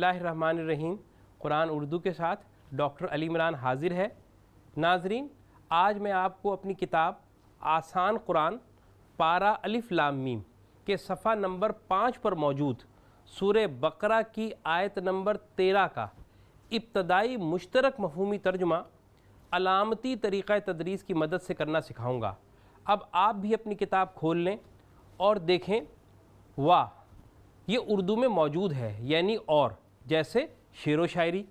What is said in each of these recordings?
اللہ الرحمن الرحیم قرآن اردو کے ساتھ ڈاکٹر علی عمران حاضر ہے۔ ناظرین، آج میں آپ کو اپنی کتاب آسان قرآن پارہ الف لام میم کے صفحہ نمبر 5 پر موجود سورہ بقرہ کی آیت نمبر 13 کا ابتدائی مشترک مفہومی ترجمہ علامتی طریقہ تدریس کی مدد سے کرنا سکھاؤں گا۔ اب آپ بھی اپنی کتاب کھول لیں اور دیکھیں واہ یہ اردو میں موجود ہے، یعنی اور، جیسے شعر و شاعری۔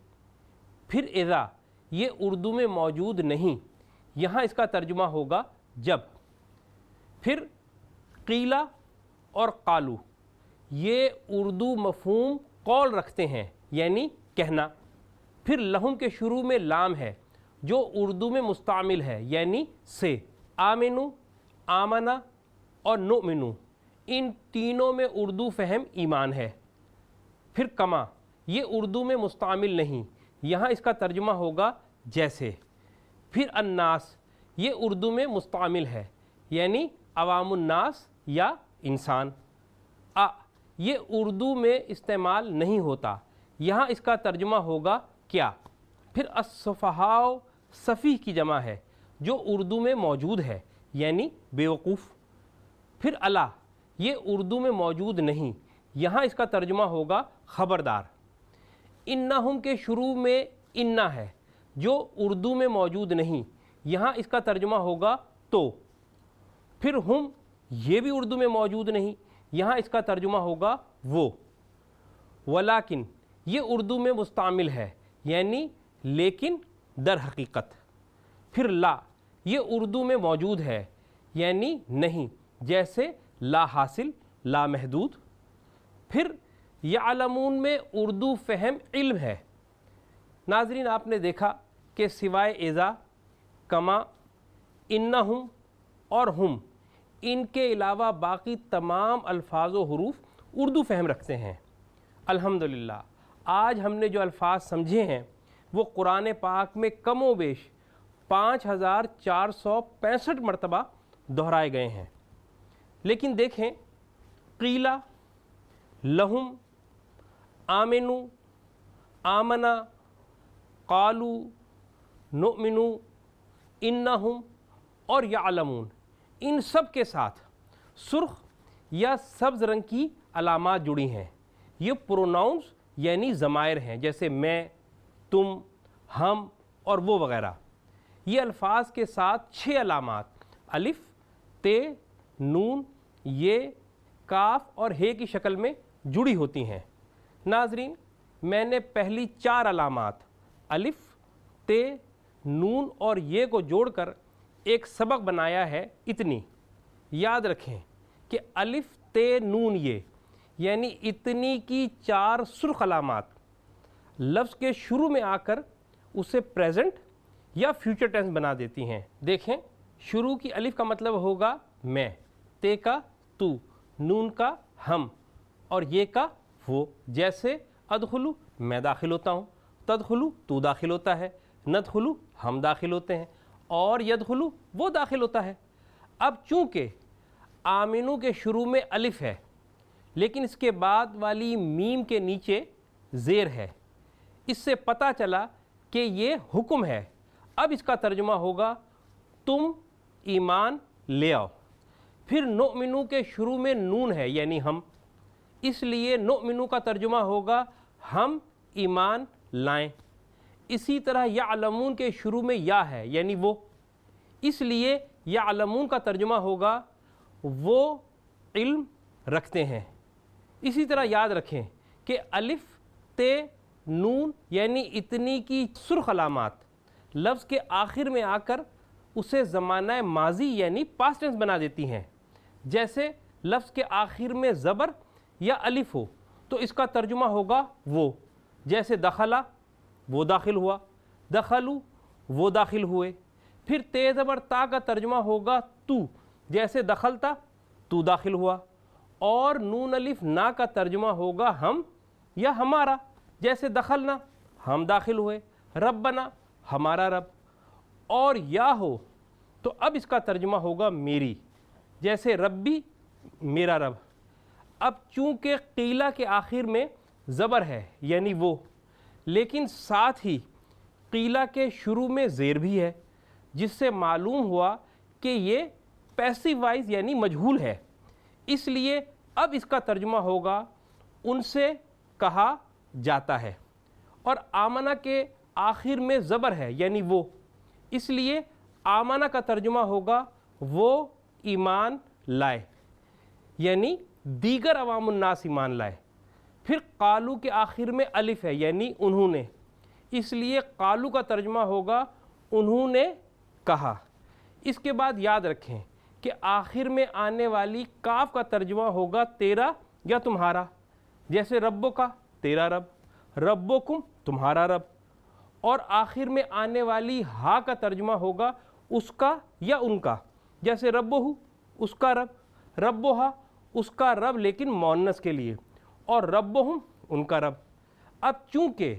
پھر اذا یہ اردو میں موجود نہیں، یہاں اس کا ترجمہ ہوگا جب۔ پھر قیلا اور قالو یہ اردو مفہوم قول رکھتے ہیں، یعنی کہنا۔ پھر لہم کے شروع میں لام ہے جو اردو میں مستعمل ہے، یعنی سے۔ آمنو، آمنا اور نؤمنو ان تینوں میں اردو فہم ایمان ہے۔ پھر کما یہ اردو میں مستعمل نہیں، یہاں اس کا ترجمہ ہوگا جیسے۔ پھر الناس یہ اردو میں مستعمل ہے، یعنی عوام الناس یا انسان۔ یہ اردو میں استعمال نہیں ہوتا، یہاں اس کا ترجمہ ہوگا کیا۔ پھر السفہاء سفیہ کی جمع ہے جو اردو میں موجود ہے، یعنی بیوقوف۔ پھر الا یہ اردو میں موجود نہیں، یہاں اس کا ترجمہ ہوگا خبردار۔ انہم کے شروع میں انا ہے جو اردو میں موجود نہیں، یہاں اس کا ترجمہ ہوگا تو۔ پھر ہم یہ بھی اردو میں موجود نہیں، یہاں اس کا ترجمہ ہوگا وہ۔ ولیکن یہ اردو میں مستعمل ہے، یعنی لیکن در حقیقت۔ پھر لا یہ اردو میں موجود ہے، یعنی نہیں، جیسے لا حاصل، لا محدود۔ پھر یعلمون میں اردو فہم علم ہے۔ ناظرین، آپ نے دیکھا کہ سوائے اذا، کما، انہم اور ہم، ان کے علاوہ باقی تمام الفاظ و حروف اردو فہم رکھتے ہیں۔ الحمدللہ آج ہم نے جو الفاظ سمجھے ہیں وہ قرآن پاک میں کم و بیش 5465 مرتبہ دہرائے گئے ہیں۔ لیکن دیکھیں، قیلا، لہم، آمنو، آمنا، قالو، نؤمنو، انہم اور یعلمون، ان سب کے ساتھ سرخ یا سبز رنگ کی علامات جڑی ہیں۔ یہ پروناؤنس یعنی ضمائر ہیں، جیسے میں، تم، ہم اور وہ وغیرہ۔ یہ الفاظ کے ساتھ 6 علامات الف، تے، نون، یہ، کاف اور ہے کی شکل میں جڑی ہوتی ہیں۔ ناظرین، میں نے پہلی 4 علامات الف، تے، نون اور یہ کو جوڑ کر ایک سبق بنایا ہے اتنی۔ یاد رکھیں کہ الف، تے، نون، یہ یعنی اتنی کی 4 سرخ علامات لفظ کے شروع میں آ کر اسے پریزنٹ یا فیوچر ٹینس بنا دیتی ہیں۔ دیکھیں، شروع کی الف کا مطلب ہوگا میں، تے کا تو، نون کا ہم اور یہ کا وہ، جیسے ادخلو میں داخل ہوتا ہوں، تدخلو تو داخل ہوتا ہے، ندخلو ہم داخل ہوتے ہیں اور یدخلو وہ داخل ہوتا ہے۔ اب چونکہ آمنو کے شروع میں الف ہے لیکن اس کے بعد والی میم کے نیچے زیر ہے، اس سے پتہ چلا کہ یہ حکم ہے۔ اب اس کا ترجمہ ہوگا تم ایمان لے آؤ۔ پھر نؤمنو کے شروع میں نون ہے، یعنی ہم، اس لیے نؤمنو کا ترجمہ ہوگا ہم ایمان لائیں۔ اسی طرح یعلمون کے شروع میں یا ہے، یعنی وہ، اس لیے یعلمون کا ترجمہ ہوگا وہ علم رکھتے ہیں۔ اسی طرح یاد رکھیں کہ الف، تے، نون یعنی اتنی کی سرخ علامات لفظ کے آخر میں آ کر اسے زمانہ ماضی یعنی پاسٹ ٹینس بنا دیتی ہیں۔ جیسے لفظ کے آخر میں زبر یا الف ہو تو اس کا ترجمہ ہوگا وہ، جیسے دخلا وہ داخل ہوا، دخلو وہ داخل ہوئے۔ پھر تے زبر تا کا ترجمہ ہوگا تو، جیسے دخلتا تو داخل ہوا۔ اور نون الف نا کا ترجمہ ہوگا ہم یا ہمارا، جیسے دخلنا ہم داخل ہوئے، ربنا ہمارا رب۔ اور یا ہو تو اب اس کا ترجمہ ہوگا میری، جیسے ربی میرا رب۔ اب چونکہ قیلا کے آخر میں زبر ہے یعنی وہ، لیکن ساتھ ہی قیلا کے شروع میں زیر بھی ہے، جس سے معلوم ہوا کہ یہ پیسیو وائز یعنی مجہول ہے، اس لیے اب اس کا ترجمہ ہوگا ان سے کہا جاتا ہے۔ اور آمنہ کے آخر میں زبر ہے یعنی وہ، اس لیے آمنہ کا ترجمہ ہوگا وہ ایمان لائے، یعنی دیگر عوام الناس ایمان لائے۔ پھر قالو کے آخر میں الف ہے یعنی انہوں نے، اس لیے قالو کا ترجمہ ہوگا انہوں نے کہا۔ اس کے بعد یاد رکھیں کہ آخر میں آنے والی کاف کا ترجمہ ہوگا تیرا یا تمہارا، جیسے ربو کا تیرا رب، ربکم تمہارا رب، اور آخر میں آنے والی ہا کا ترجمہ ہوگا اس کا یا ان کا، جیسے ربہ اس کا رب، ربہا اس کا رب لیکن مؤنث کے لیے، اور ربہم ان کا رب۔ اب چونکہ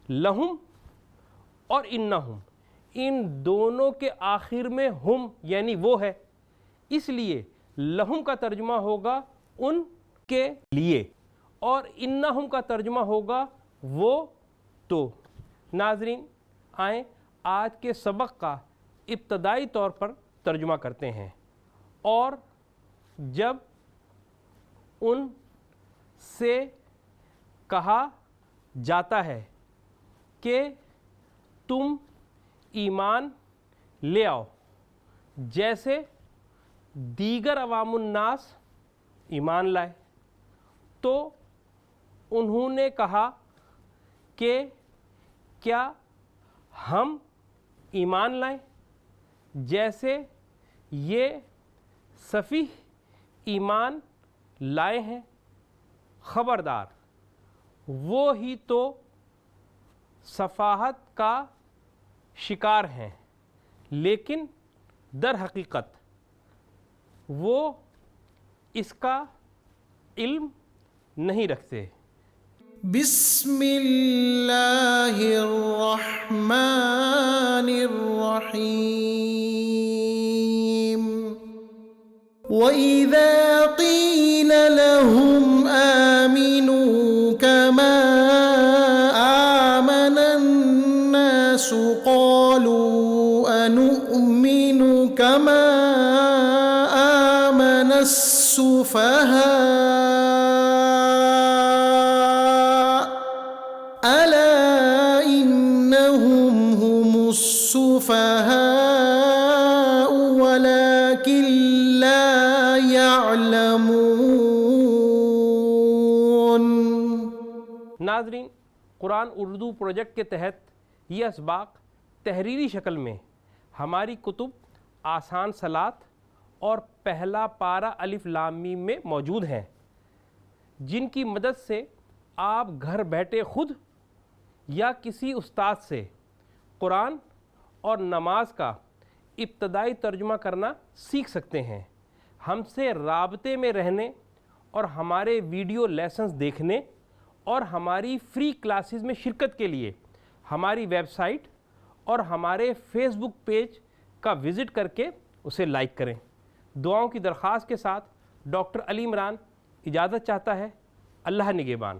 لہم اور انہم ان دونوں کے آخر میں ہم یعنی وہ ہے، اس لیے لہم کا ترجمہ ہوگا ان کے لیے، اور انہم کا ترجمہ ہوگا وہ تو۔ ناظرین آئیں آج کے سبق کا ابتدائی طور پر ترجمہ کرتے ہیں۔ اور جب ان سے کہا جاتا ہے کہ تم ایمان لے آؤ، جیسے دیگر عوام الناس ایمان لائے، تو انہوں نے کہا کہ کیا ہم ایمان لائیں جیسے یہ سفیہ ایمان لائے ہیں؟ خبردار، وہ ہی تو سفاہت کا شکار ہیں، لیکن در حقیقت وہ اس کا علم نہیں رکھتے۔ بسم اللہ الرحمن الرحیم۔ وَإِذَا قِيلَ لَهُمْ آمِنُوا كَمَا آمَنَ النَّاسُ قَالُوا أَنُؤْمِنُ كَمَا آمَنَ السُّفَهَاءُ أَلَا إِنَّهُمْ هُمُ السُّفَهَاءُ وَلَكِنْ لَا يَعْلَمُونَ۔ ناظرین، قرآن اردو پروجیکٹ کے تحت یہ اسباق تحریری شکل میں ہماری کتب آسان صلات اور پہلا پارہ الف لام میم میں موجود ہیں، جن کی مدد سے آپ گھر بیٹھے خود یا کسی استاد سے قرآن اور نماز کا ابتدائی ترجمہ کرنا سیکھ سکتے ہیں۔ ہم سے رابطے میں رہنے اور ہمارے ویڈیو لیسنز دیکھنے اور ہماری فری کلاسز میں شرکت کے لیے ہماری ویب سائٹ اور ہمارے فیس بک پیج کا وزٹ کر کے اسے لائک کریں۔ دعاؤں کی درخواست کے ساتھ ڈاکٹر علی عمران اجازت چاہتا ہے۔ اللہ نگہبان۔